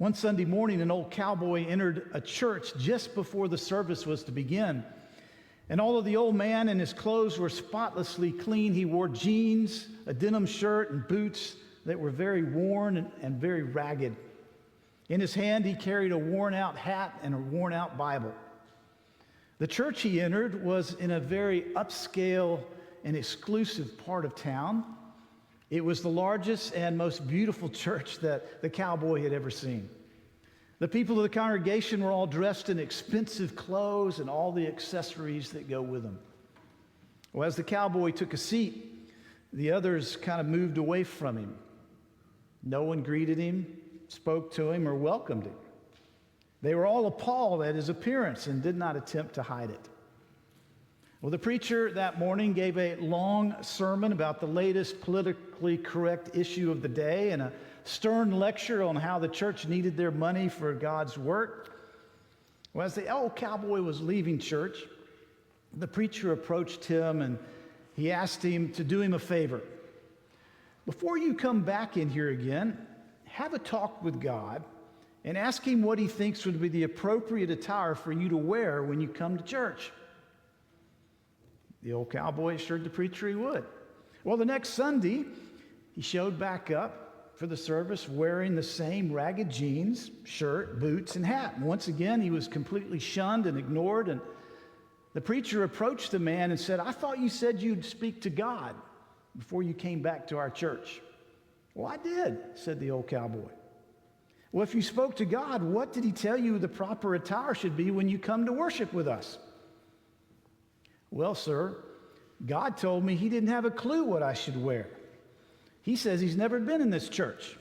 One Sunday morning, an old cowboy entered a church just before the service was to begin. And although the old man and his clothes were spotlessly clean, he wore jeans, a denim shirt, and boots that were very worn and very ragged. In his hand, he carried a worn-out hat and a worn-out Bible. The church he entered was in a very upscale and exclusive part of town. It was the largest and most beautiful church that the cowboy had ever seen. The people of the congregation were all dressed in expensive clothes and all the accessories that go with them. Well, as the cowboy took a seat, the others kind of moved away from him. No one greeted him, spoke to him, or welcomed him. They were all appalled at his appearance and did not attempt to hide it. Well, the preacher that morning gave a long sermon about the latest politically correct issue of the day and a stern lecture on how the church needed their money for God's work. Well, as the old cowboy was leaving church, the preacher approached him and he asked him to do him a favor. Before you come back in here again, have a talk with God and ask him what he thinks would be the appropriate attire for you to wear when you come to church. The old cowboy assured the preacher he would. Well, the next Sunday, he showed back up for the service wearing the same ragged jeans, shirt, boots, and hat. And once again, he was completely shunned and ignored. And the preacher approached the man and said, "I thought you said you'd speak to God before you came back to our church." "Well, I did," said the old cowboy. "Well, if you spoke to God, what did he tell you the proper attire should be when you come to worship with us?" "Well, sir, God told me he didn't have a clue what I should wear. He says he's never been in this church.